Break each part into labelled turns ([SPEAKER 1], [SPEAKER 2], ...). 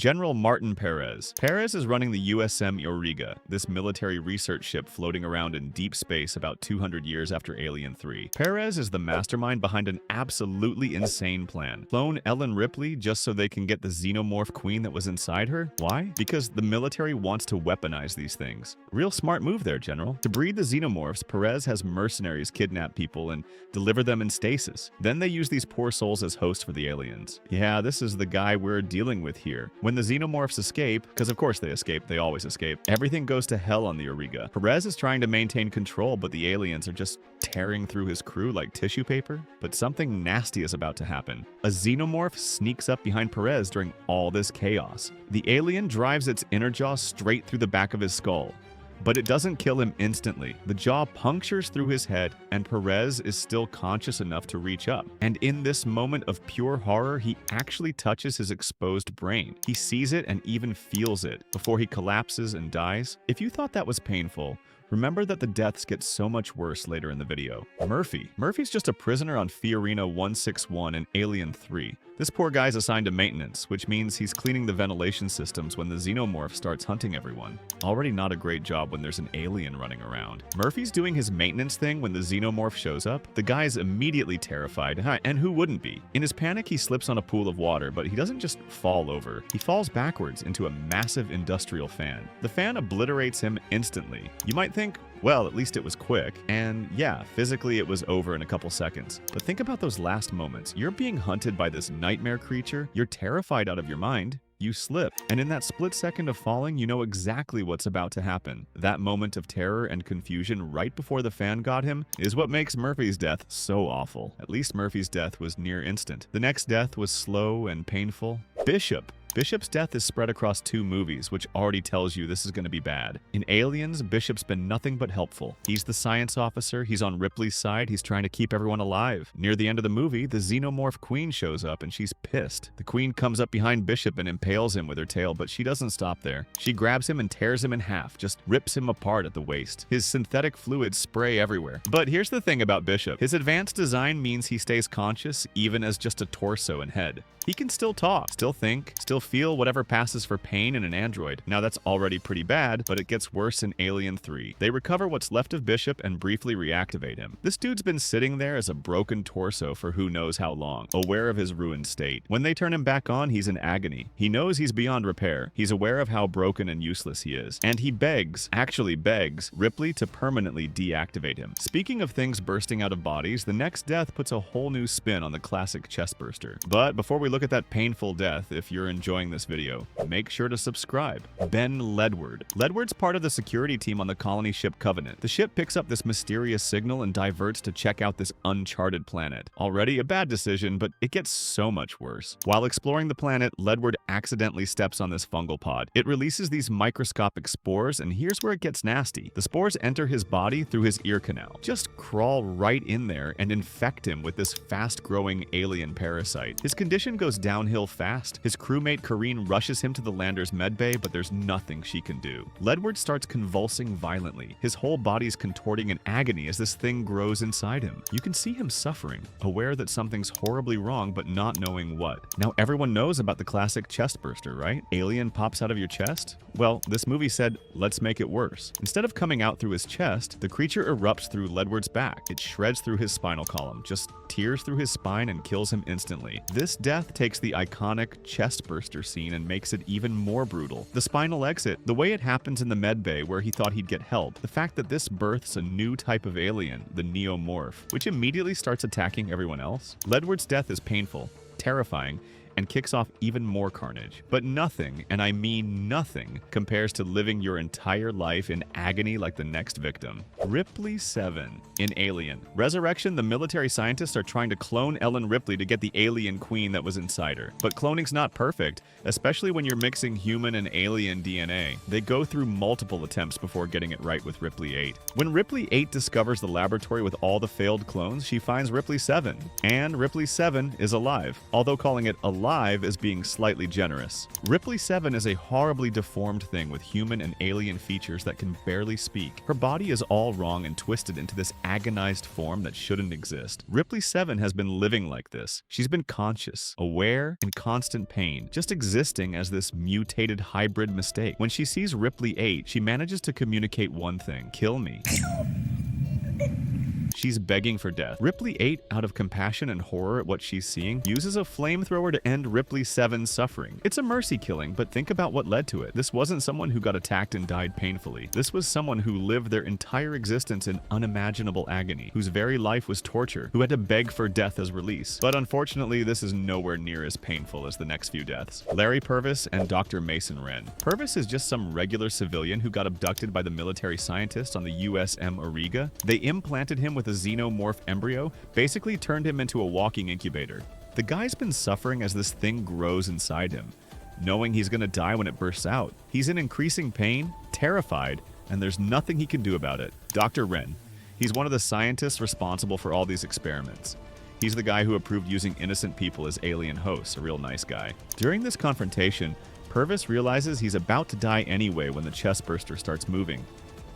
[SPEAKER 1] General Martin Perez. Perez is running the USM Auriga, this military research ship floating around in deep space about 200 years after Alien 3. Perez is the mastermind behind an absolutely insane plan. Clone Ellen Ripley just so they can get the xenomorph queen that was inside her? Why? Because the military wants to weaponize these things. Real smart move there, General. To breed the xenomorphs, Perez has mercenaries kidnap people and deliver them in stasis. Then they use these poor souls as hosts for the aliens. Yeah, this is the guy we're dealing with here. When the xenomorphs escape, because of course they escape, they always escape, everything goes to hell on the Auriga. Perez is trying to maintain control, but the aliens are just tearing through his crew like tissue paper. But something nasty is about to happen. A xenomorph sneaks up behind Perez during all this chaos. The alien drives its inner jaw straight through the back of his skull. But it doesn't kill him instantly. The jaw punctures through his head, and Perez is still conscious enough to reach up. And in this moment of pure horror, he actually touches his exposed brain. He sees it and even feels it before he collapses and dies. If you thought that was painful, remember that the deaths get so much worse later in the video. Murphy's just a prisoner on Fiorina 161 in Alien 3. This poor guy's assigned to maintenance, which means he's cleaning the ventilation systems when the xenomorph starts hunting everyone. Already not a great job when there's an alien running around. Murphy's doing his maintenance thing when the xenomorph shows up. The guy's immediately terrified, and who wouldn't be? In his panic, he slips on a pool of water, but he doesn't just fall over. He falls backwards into a massive industrial fan. The fan obliterates him instantly. You might think, well, at least it was quick. And yeah, physically it was over in a couple seconds. But think about those last moments. You're being hunted by this nightmare creature. You're terrified out of your mind. You slip. And in that split second of falling, you know exactly what's about to happen. That moment of terror and confusion right before the fan got him is what makes Murphy's death so awful. At least Murphy's death was near instant. The next death was slow and painful. Bishop's death is spread across 2 movies, which already tells you this is going to be bad. In Aliens, Bishop's been nothing but helpful. He's the science officer, he's on Ripley's side, he's trying to keep everyone alive. Near the end of the movie, the xenomorph queen shows up and she's pissed. The queen comes up behind Bishop and impales him with her tail, but she doesn't stop there. She grabs him and tears him in half, just rips him apart at the waist. His synthetic fluids spray everywhere. But here's the thing about Bishop. His advanced design means he stays conscious even as just a torso and head. He can still talk, still think, still feel whatever passes for pain in an android. Now that's already pretty bad, but it gets worse in Alien 3. They recover what's left of Bishop and briefly reactivate him. This dude's been sitting there as a broken torso for who knows how long, aware of his ruined state. When they turn him back on, he's in agony. He knows he's beyond repair. He's aware of how broken and useless he is. And he actually begs, Ripley to permanently deactivate him. Speaking of things bursting out of bodies, the next death puts a whole new spin on the classic chestburster. But before we look at that painful death, if you're enjoying this video, make sure to subscribe. Ben Ledward. Ledward's part of the security team on the colony ship Covenant. The ship picks up this mysterious signal and diverts to check out this uncharted planet. Already a bad decision, but it gets so much worse. While exploring the planet, Ledward accidentally steps on this fungal pod. It releases these microscopic spores, and here's where it gets nasty. The spores enter his body through his ear canal. Just crawl right in there and infect him with this fast-growing alien parasite. His condition goes downhill fast. His crewmate Kareen rushes him to the lander's medbay, but there's nothing she can do. Ledward starts convulsing violently. His whole body's contorting in agony as this thing grows inside him. You can see him suffering, aware that something's horribly wrong, but not knowing what. Now everyone knows about the classic chestburster, right? Alien pops out of your chest? Well, this movie said, let's make it worse. Instead of coming out through his chest, the creature erupts through Ledward's back. It shreds through his spinal column, just tears through his spine and kills him instantly. This death takes the iconic chestburster scene and makes it even more brutal. The spinal exit, the way it happens in the medbay where he thought he'd get help, the fact that this births a new type of alien, the neomorph, which immediately starts attacking everyone else. Ledward's death is painful, terrifying, and kicks off even more carnage. But nothing, and I mean nothing, compares to living your entire life in agony like the next victim. Ripley 7 in Alien. Resurrection, the military scientists are trying to clone Ellen Ripley to get the alien queen that was inside her. But cloning's not perfect, especially when you're mixing human and alien DNA. They go through multiple attempts before getting it right with Ripley 8. When Ripley 8 discovers the laboratory with all the failed clones, she finds Ripley 7. And Ripley 7 is alive. Although calling it a alive is being slightly generous. Ripley 7 is a horribly deformed thing with human and alien features that can barely speak. Her body is all wrong and twisted into this agonized form that shouldn't exist. Ripley 7 has been living like this. She's been conscious, aware, in constant pain, just existing as this mutated hybrid mistake. When she sees Ripley 8, she manages to communicate one thing: kill me. She's begging for death. Ripley 8, out of compassion and horror at what she's seeing, uses a flamethrower to end Ripley 7's suffering. It's a mercy killing, but think about what led to it. This wasn't someone who got attacked and died painfully. This was someone who lived their entire existence in unimaginable agony, whose very life was torture, who had to beg for death as release. But unfortunately, this is nowhere near as painful as the next few deaths. Larry Purvis and Dr. Mason Wren. Purvis is just some regular civilian who got abducted by the military scientists on the USM Auriga. They implanted him with a xenomorph embryo, basically turned him into a walking incubator. The guy's been suffering as this thing grows inside him, knowing he's gonna die when it bursts out. He's in increasing pain, terrified, and there's nothing he can do about it. Dr. Wren. He's one of the scientists responsible for all these experiments. He's the guy who approved using innocent people as alien hosts, a real nice guy. During this confrontation, Purvis realizes he's about to die anyway when the chestburster starts moving.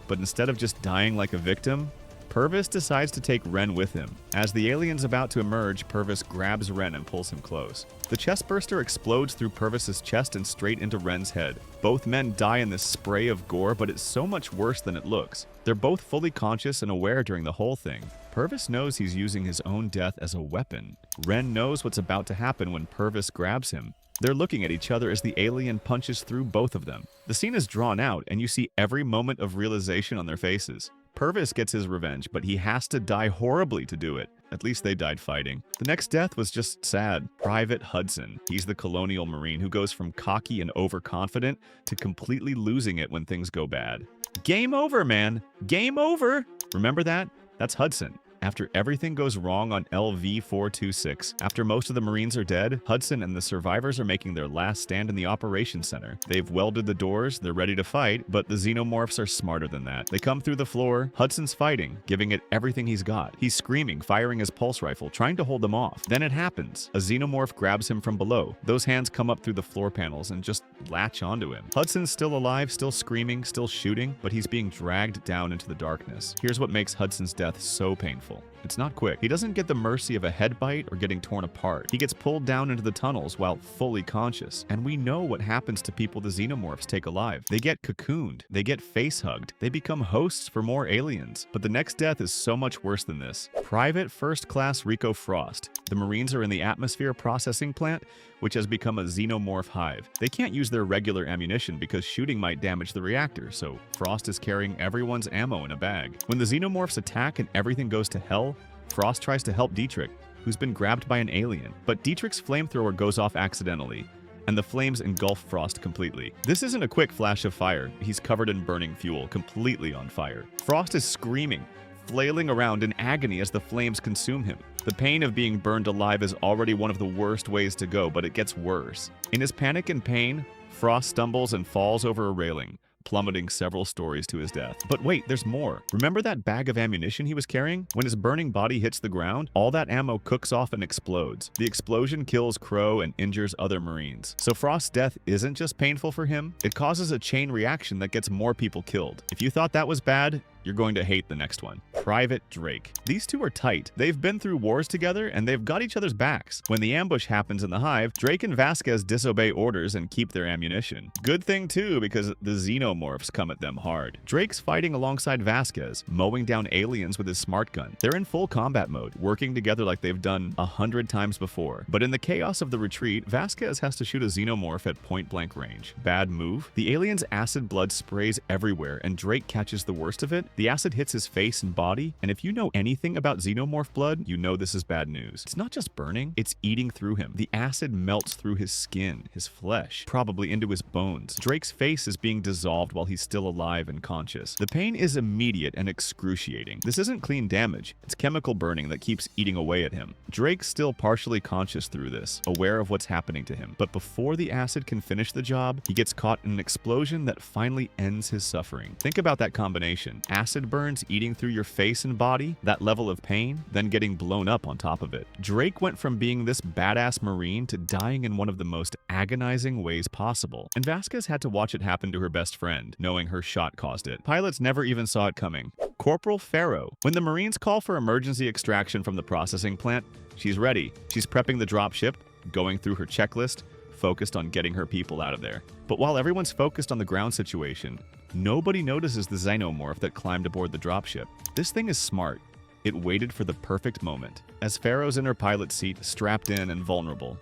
[SPEAKER 1] But instead of just dying like a victim, Purvis decides to take Wren with him. As the alien's about to emerge, Purvis grabs Wren and pulls him close. The chestburster explodes through Purvis's chest and straight into Wren's head. Both men die in this spray of gore, but it's so much worse than it looks. They're both fully conscious and aware during the whole thing. Purvis knows he's using his own death as a weapon. Wren knows what's about to happen when Purvis grabs him. They're looking at each other as the alien punches through both of them. The scene is drawn out, and you see every moment of realization on their faces. Purvis gets his revenge, but he has to die horribly to do it. At least they died fighting. The next death was just sad. Private Hudson. He's the colonial marine who goes from cocky and overconfident to completely losing it when things go bad. Game over, man. Game over. Remember that? That's Hudson. After everything goes wrong on LV-426, after most of the Marines are dead, Hudson and the survivors are making their last stand in the operations center. They've welded the doors, they're ready to fight, but the xenomorphs are smarter than that. They come through the floor, Hudson's fighting, giving it everything he's got. He's screaming, firing his pulse rifle, trying to hold them off. Then it happens. A xenomorph grabs him from below. Those hands come up through the floor panels and just latch onto him. Hudson's still alive, still screaming, still shooting, but he's being dragged down into the darkness. Here's what makes Hudson's death so painful. It's not quick. He doesn't get the mercy of a head bite or getting torn apart. He gets pulled down into the tunnels while fully conscious. And we know what happens to people the xenomorphs take alive. They get cocooned. They get face-hugged. They become hosts for more aliens. But the next death is so much worse than this. Private First Class Rico Frost. The Marines are in the atmosphere processing plant, which has become a xenomorph hive. They can't use their regular ammunition because shooting might damage the reactor, so Frost is carrying everyone's ammo in a bag. When the xenomorphs attack and everything goes to hell, Frost tries to help Dietrich, who's been grabbed by an alien. But Dietrich's flamethrower goes off accidentally, and the flames engulf Frost completely. This isn't a quick flash of fire. He's covered in burning fuel, completely on fire. Frost is screaming, flailing around in agony as the flames consume him. The pain of being burned alive is already one of the worst ways to go, but it gets worse. In his panic and pain, Frost stumbles and falls over a railing, plummeting several stories to his death. But wait, there's more. Remember that bag of ammunition he was carrying? When his burning body hits the ground, all that ammo cooks off and explodes. The explosion kills Crow and injures other Marines. So Frost's death isn't just painful for him, it causes a chain reaction that gets more people killed. If you thought that was bad, you're going to hate the next one. Private Drake. These two are tight. They've been through wars together and they've got each other's backs. When the ambush happens in the hive, Drake and Vasquez disobey orders and keep their ammunition. Good thing too, because the xenomorphs come at them hard. Drake's fighting alongside Vasquez, mowing down aliens with his smart gun. They're in full combat mode, working together like they've done 100 times before. But in the chaos of the retreat, Vasquez has to shoot a xenomorph at point-blank range. Bad move. The alien's acid blood sprays everywhere and Drake catches the worst of it. The acid hits his face and body, and if you know anything about xenomorph blood, you know this is bad news. It's not just burning, it's eating through him. The acid melts through his skin, his flesh, probably into his bones. Drake's face is being dissolved while he's still alive and conscious. The pain is immediate and excruciating. This isn't clean damage, it's chemical burning that keeps eating away at him. Drake's still partially conscious through this, aware of what's happening to him. But before the acid can finish the job, he gets caught in an explosion that finally ends his suffering. Think about that combination. Acid acid burns eating through your face and body, that level of pain, then getting blown up on top of it. Drake went from being this badass Marine to dying in one of the most agonizing ways possible, and Vasquez had to watch it happen to her best friend, knowing her shot caused it. Pilots never even saw it coming. Corporal Farrow. When the Marines call for emergency extraction from the processing plant, she's ready. She's prepping the dropship, going through her checklist, focused on getting her people out of there. But while everyone's focused on the ground situation, nobody notices the xenomorph that climbed aboard the dropship. This thing is smart. It waited for the perfect moment. As Farrow's in her pilot seat, strapped in and vulnerable,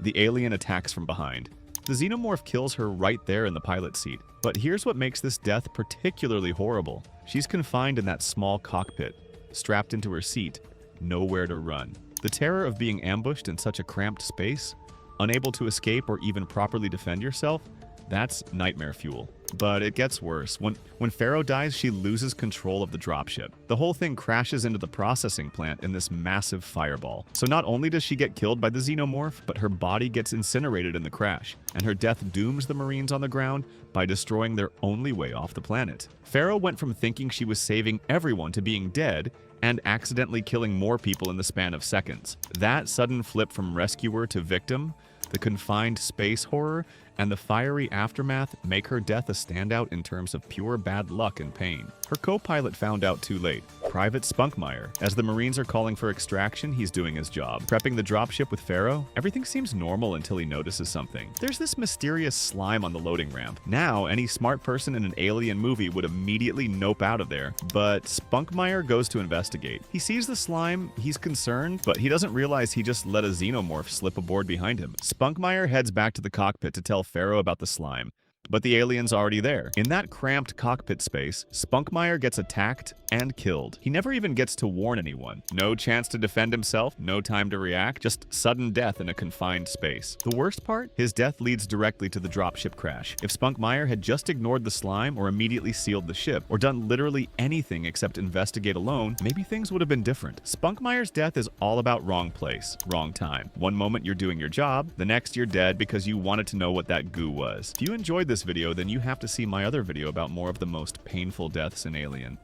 [SPEAKER 1] the alien attacks from behind. The xenomorph kills her right there in the pilot seat. But here's what makes this death particularly horrible. She's confined in that small cockpit, strapped into her seat, nowhere to run. The terror of being ambushed in such a cramped space, unable to escape or even properly defend yourself, that's nightmare fuel. But it gets worse. When Farrow dies, she loses control of the dropship. The whole thing crashes into the processing plant in this massive fireball. So not only does she get killed by the xenomorph, but her body gets incinerated in the crash, and her death dooms the Marines on the ground by destroying their only way off the planet. Farrow went from thinking she was saving everyone to being dead and accidentally killing more people in the span of seconds. That sudden flip from rescuer to victim, the confined space horror, and the fiery aftermath make her death a standout in terms of pure bad luck and pain. Her co-pilot found out too late, Private Spunkmeyer. As the Marines are calling for extraction, he's doing his job. Prepping the dropship with Farrow, everything seems normal until he notices something. There's this mysterious slime on the loading ramp. Now, any smart person in an alien movie would immediately nope out of there, but Spunkmeyer goes to investigate. He sees the slime, he's concerned, but he doesn't realize he just let a xenomorph slip aboard behind him. Spunkmeyer heads back to the cockpit to tell Farrow about the slime, but the alien's already there. In that cramped cockpit space, Spunkmeyer gets attacked and killed. He never even gets to warn anyone. No chance to defend himself, no time to react, just sudden death in a confined space. The worst part? His death leads directly to the dropship crash. If Spunkmeyer had just ignored the slime or immediately sealed the ship, or done literally anything except investigate alone, maybe things would have been different. Spunkmeyer's death is all about wrong place, wrong time. One moment you're doing your job, the next you're dead because you wanted to know what that goo was. If you enjoyed this video, then you have to see my other video about more of the most painful deaths in Alien.